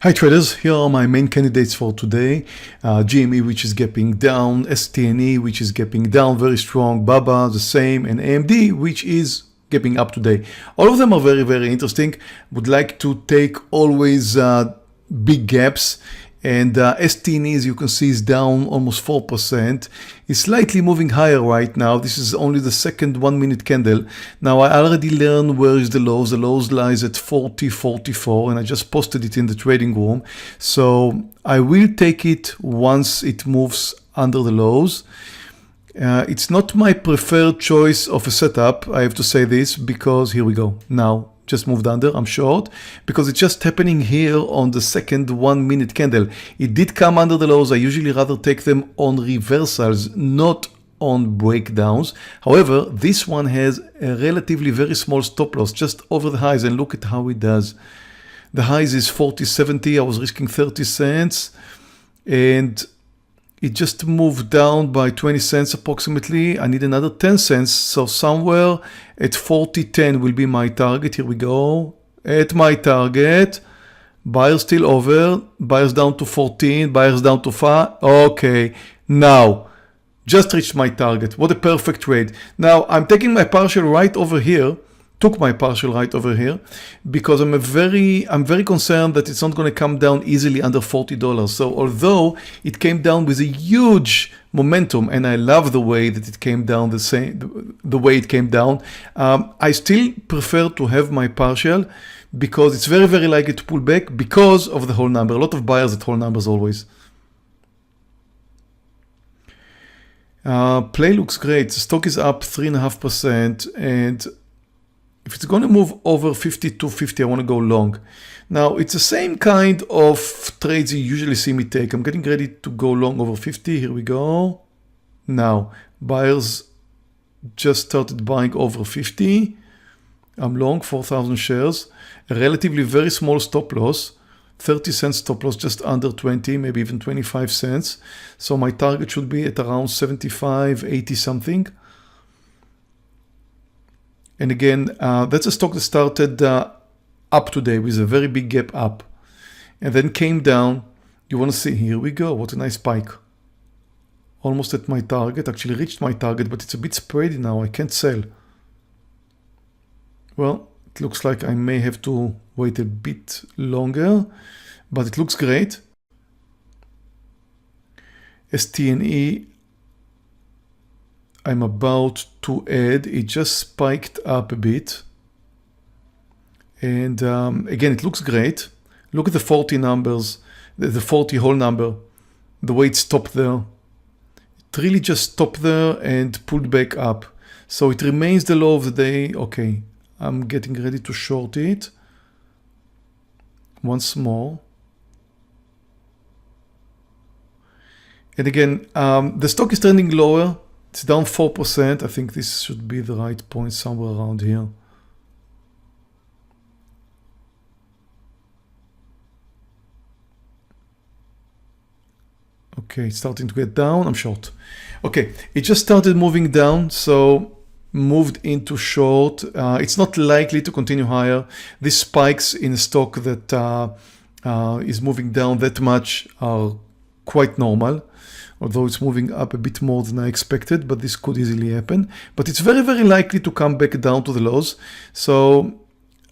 Hi traders, here are my main candidates for today. GME, which is gapping down, STNE, which is gapping down very strong, BABA the same, and AMD, which is gapping up today. All of them are very interesting. Would like to take always big gaps, and STNE, as you can see, is down almost 4%. It's slightly moving higher right now. This is only the second 1 minute candle. Now I already learned where is the lows. The lows lies at 40.44, and I just posted it in the trading room. So I will take it once it moves under the lows. It's not my preferred choice of a setup, I have to say this, because here we go. Now just moved under, I'm short, because it's just happening here on the second 1 minute candle. It did come under the lows. I usually rather take them on reversals, not on breakdowns. However, this one has a relatively very small stop loss just over the highs, and look at how it does. The highs is 40.70. I was risking 30 cents, and it just moved down by 20 cents approximately. I need another 10 cents. So somewhere at 40.10 will be my target. Here we go. At my target. Buyers still over. Buyers down to 14. Buyers down to 5. Okay. Now, just reached my target. What a perfect trade. Now, I'm taking my partial right over here. Took my partial right over here because I'm very concerned that it's not going to come down easily under $40. So although it came down with a huge momentum, and I love the way that it came down, the way it came down, I still prefer to have my partial because it's very likely to pull back because of the whole number. A lot of buyers at whole numbers always. Play looks great. The stock is up 3.5%, and if it's going to move over 52.50, I want to go long. Now, it's the same kind of trades you usually see me take. I'm getting ready to go long over 50. Here we go. Now, buyers just started buying over 50. I'm long 4,000 shares. A relatively very small stop loss. 30 cents stop loss, just under 20, maybe even 25 cents. So my target should be at around 75, 80 something. And again, that's a stock that started up today with a very big gap up and then came down. You want to see, here we go. What a nice spike. Almost at my target, actually reached my target, but it's a bit spready now. I can't sell. Well, it looks like I may have to wait a bit longer, but it looks great. STNE, I'm about to add. It just spiked up a bit. And again, it looks great. Look at the 40 numbers, the 40 whole number, the way it stopped there. It really just stopped there and pulled back up. So it remains the low of the day. Okay, I'm getting ready to short it. Once more. And again, the stock is trending lower. It's down 4%. I think this should be the right point somewhere around here. Okay, it's starting to get down. I'm short. Okay, it just started moving down, so moved into short. It's not likely to continue higher. These spikes in a stock that is moving down that much are quite normal. Although it's moving up a bit more than I expected, but this could easily happen. But it's very likely to come back down to the lows. So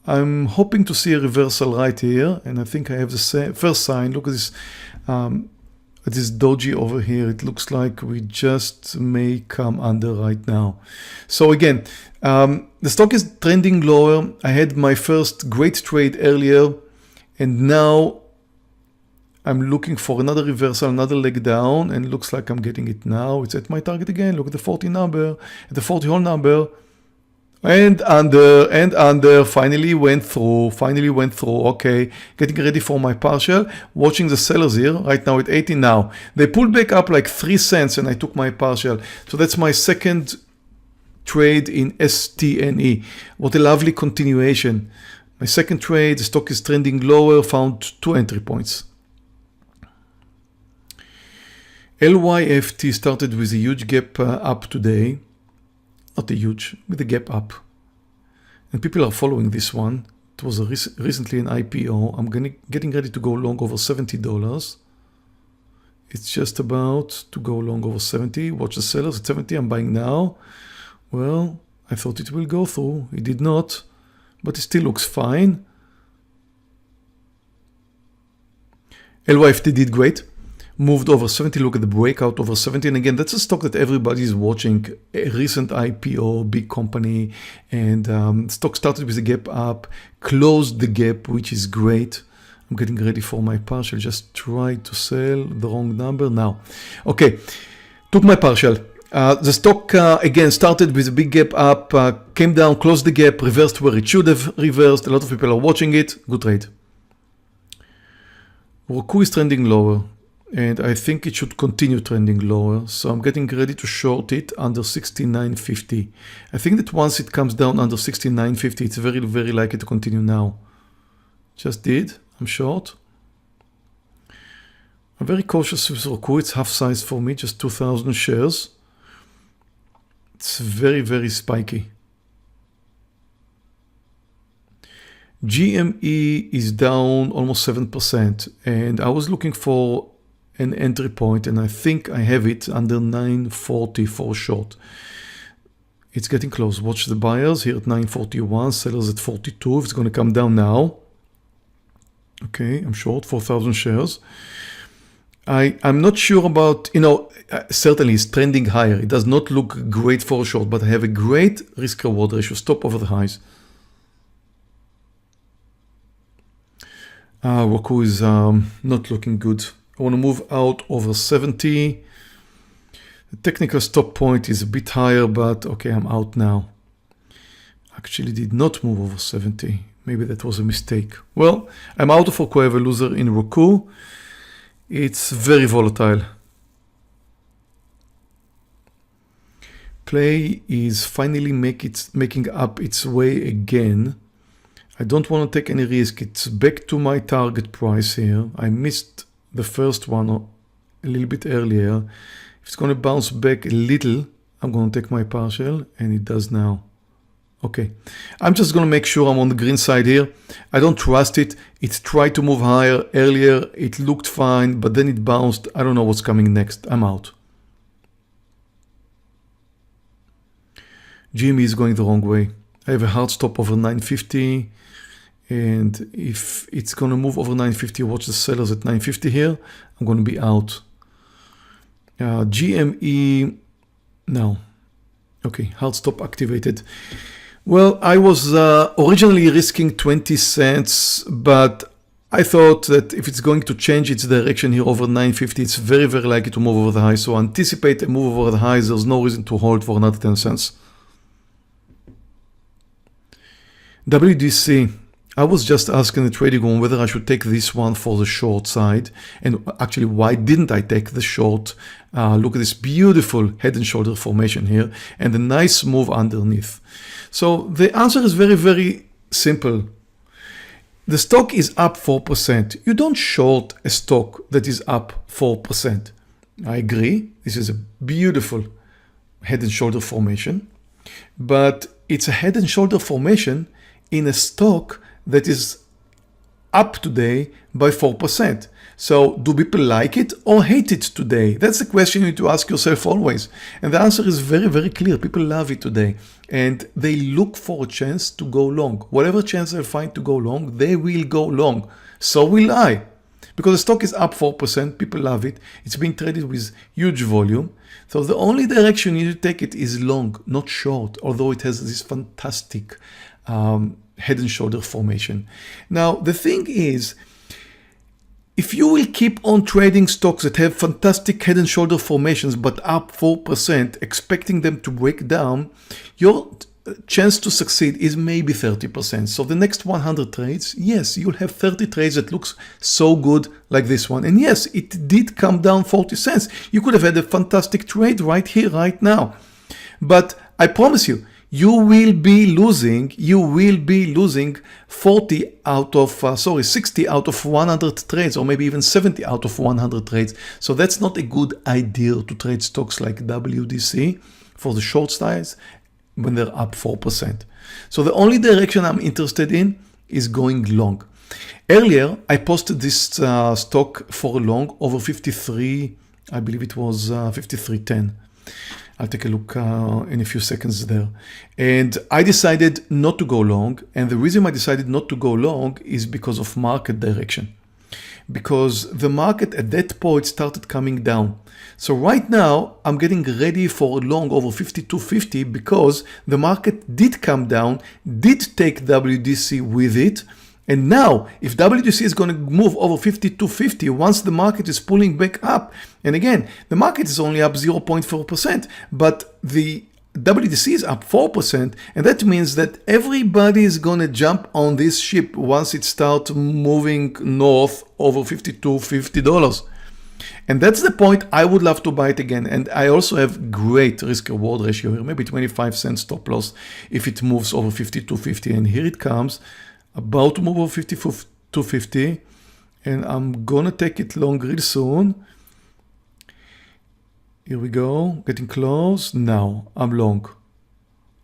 I'm hoping to see a reversal right here. And I think I have the first sign. Look at this doji over here. It looks like we just may come under right now. So again, the stock is trending lower. I had my first great trade earlier, and now I'm looking for another reversal, another leg down, and it looks like I'm getting it now. It's at my target again. Look at the 40 number, at the 40 whole number, and under, finally went through. Okay, getting ready for my partial, watching the sellers here, right now at 80 now. They pulled back up like 3 cents and I took my partial. So that's my second trade in STNE. What a lovely continuation. My second trade, the stock is trending lower, found 2 entry points. LYFT started with a huge gap up today. Not a huge, with a gap up. And people are following this one. It was recently an IPO. I'm getting ready to go long over $70. It's just about to go long over 70. Watch the sellers at 70. I'm buying now. Well, I thought it will go through. It did not, but it still looks fine. LYFT did great. Moved over 70. Look at the breakout over 70. And again, that's a stock that everybody is watching. A recent IPO, big company, and stock started with a gap up, closed the gap, which is great. I'm getting ready for my partial. Just tried to sell the wrong number now. Okay, took my partial. The stock again started with a big gap up, came down, closed the gap, reversed where it should have reversed. A lot of people are watching it. Good trade. Roku is trending lower, and I think it should continue trending lower. So I'm getting ready to short it under 69.50. I think that once it comes down under 69.50, it's very, very likely to continue now. Just did. I'm short. I'm very cautious with Roku. It's half size for me, just 2,000 shares. It's very, very spiky. GME is down almost 7%, and I was looking for an entry point, and I think I have it under 940 for short. It's getting close. Watch the buyers here at 941, sellers at 42. It's going to come down now. Okay, I'm short 4,000 shares. I'm not sure about, certainly it's trending higher. It does not look great for a short, but I have a great risk reward ratio. Stop over the highs. Roku is not looking good. I want to move out over 70. The technical stop point is a bit higher, but okay, I'm out now. Actually did not move over 70. Maybe that was a mistake. Well, I'm out of Roku. I have a loser in Roku. It's very volatile. Play is finally making up its way again. I don't want to take any risk. It's back to my target price here. I missed the first one a little bit earlier. If it's going to bounce back a little, I'm going to take my partial, and it does now. Okay, I'm just going to make sure I'm on the green side here. I don't trust it. It tried to move higher earlier. It looked fine, but then it bounced. I don't know what's coming next. I'm out. GME is going the wrong way. I have a hard stop over 950. And if it's going to move over 950, watch the sellers at 950 here. I'm going to be out. GME, no. Okay, hard stop activated. Well, I was originally risking 20 cents, but I thought that if it's going to change its direction here over 950, it's very, very likely to move over the high. So anticipate a move over the highs. There's no reason to hold for another 10 cents. WDC. I was just asking the trading room whether I should take this one for the short side. And actually, why didn't I take the short? Look at this beautiful head and shoulder formation here and the nice move underneath. So the answer is very, very simple. The stock is up 4%. You don't short a stock that is up 4%. I agree. This is a beautiful head and shoulder formation, but it's a head and shoulder formation in a stock that is up today by 4%. So do people like it or hate it today? That's the question you need to ask yourself always. And the answer is very, very clear. People love it today and they look for a chance to go long. Whatever chance they find to go long, they will go long. So will I. Because the stock is up 4%, people love it. It's being traded with huge volume. So the only direction you need to take it is long, not short, although it has this fantastic head and shoulder formation. Now, the thing is, if you will keep on trading stocks that have fantastic head and shoulder formations but up 4%, expecting them to break down, your chance to succeed is maybe 30%. So the next 100 trades, yes, you'll have 30 trades that looks so good like this one. And yes, it did come down 40 cents. You could have had a fantastic trade right here, right now. But I promise you, you will be losing 60 out of 100 trades, or maybe even 70 out of 100 trades. So that's not a good idea to trade stocks like WDC for the short styles when they're up 4%. So the only direction I'm interested in is going long. Earlier, I posted this stock for long over 53, I believe it was 53.10. I'll take a look in a few seconds there. And I decided not to go long. And the reason I decided not to go long is because of market direction. Because the market at that point started coming down. So right now, I'm getting ready for long over 52.50 because the market did come down, did take WDC with it. And now, if WDC is going to move over 52.50, once the market is pulling back up, and again, the market is only up 0.4%, but the WDC is up 4%, and that means that everybody is going to jump on this ship once it starts moving north over $52.50. And that's the point I would love to buy it again. And I also have great risk reward ratio here, maybe 25 cents stop loss if it moves over 52.50. And here it comes. About to move over 52.50, and I'm gonna take it long real soon. Here we go, getting close. Now I'm long.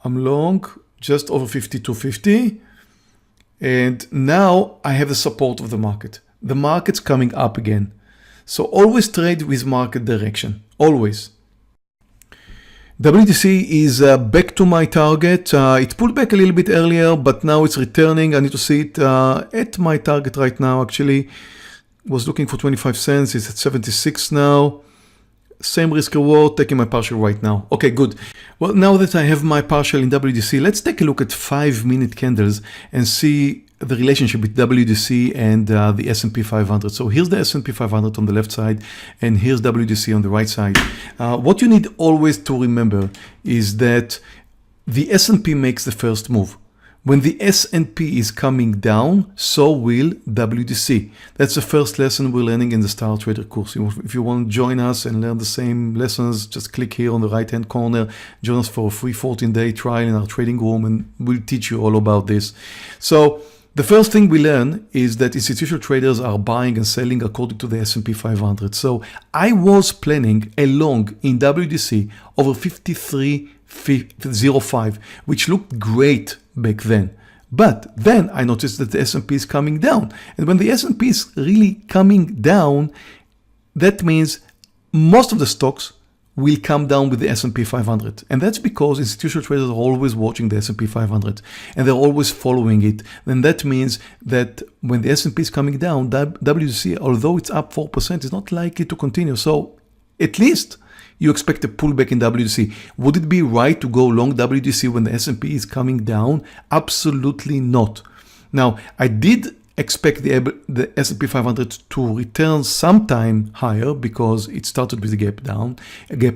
I'm long just over 52.50, and now I have the support of the market. The market's coming up again. So always trade with market direction, always. WDC is back to my target. It pulled back a little bit earlier, but now it's returning. I need to see it at my target right now. Actually, was looking for 25 cents. It's at 76 now. Same risk reward, taking my partial right now. Okay, good. Well, now that I have my partial in WDC, let's take a look at 5-minute candles and see the relationship with WDC and the S&P 500. So here's the S&P 500 on the left side, and here's WDC on the right side. What you need always to remember is that the S&P makes the first move. When the S&P is coming down, so will WDC. That's the first lesson we're learning in the Star Trader course. If you want to join us and learn the same lessons, just click here on the right-hand corner. Join us for a free 14-day trial in our trading room, and we'll teach you all about this. So the first thing we learn is that institutional traders are buying and selling according to the S&P 500. So I was planning a long in WDC over 53.05, which looked great back then. But then I noticed that the S&P is coming down. And when the S&P is really coming down, that means most of the stocks will come down with the S&P 500. And that's because institutional traders are always watching the S&P 500 and they're always following it. And that means that when the S&P is coming down, WDC, although it's up 4%, is not likely to continue. So at least you expect a pullback in WDC. Would it be right to go long WDC when the S&P is coming down? Absolutely not. Now, I did expect the S&P 500 to return sometime higher because it started with a gap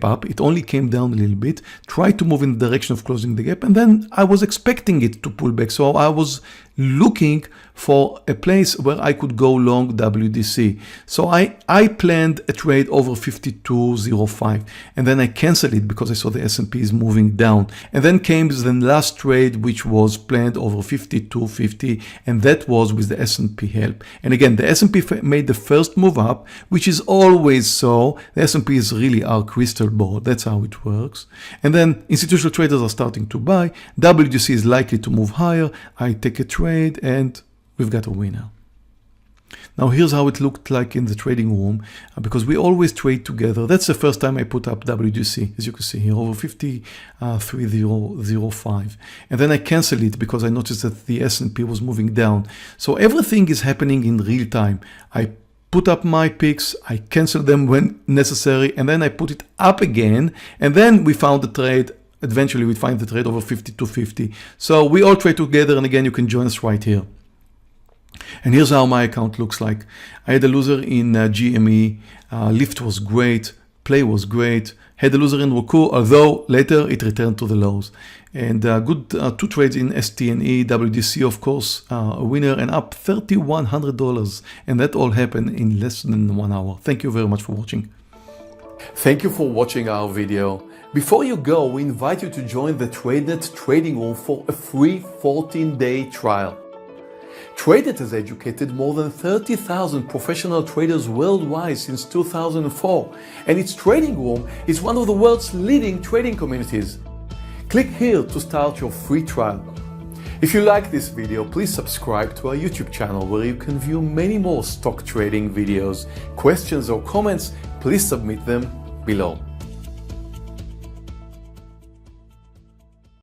up. It only came down a little bit, tried to move in the direction of closing the gap, and then I was expecting it to pull back. So I was looking for a place where I could go long WDC. So I planned a trade over 52.05, and then I canceled it because I saw the S&P is moving down. And then came the last trade, which was planned over 52.50, and that was with the S&P help. And again, the S&P made the first move up, which is always so. The S&P is really our crystal ball. That's how it works. And then institutional traders are starting to buy. WDC is likely to move higher. I take a trade and we've got a winner. Now here's how it looked like in the trading room, because we always trade together. That's the first time I put up WDC, as you can see here, over 53.05. And then I canceled it because I noticed that the S&P was moving down. So everything is happening in real time. I put up my picks, I canceled them when necessary, and then I put it up again, and then we found the trade. Eventually we find the trade over 52.50. So we all trade together, and again, you can join us right here. And here's how my account looks like. I had a loser in GME, lift was great, play was great, had a loser in Roku, although later it returned to the lows. And good 2 trades in STNE, WDC, of course, a winner, and up $3,100. And that all happened in less than 1 hour. Thank you very much for watching. Thank you for watching our video. Before you go, we invite you to join the TradeNet trading room for a free 14-day trial. TradeNet has educated more than 30,000 professional traders worldwide since 2004, and its trading room is one of the world's leading trading communities. Click here to start your free trial. If you like this video, please subscribe to our YouTube channel where you can view many more stock trading videos. Questions or comments, please submit them below.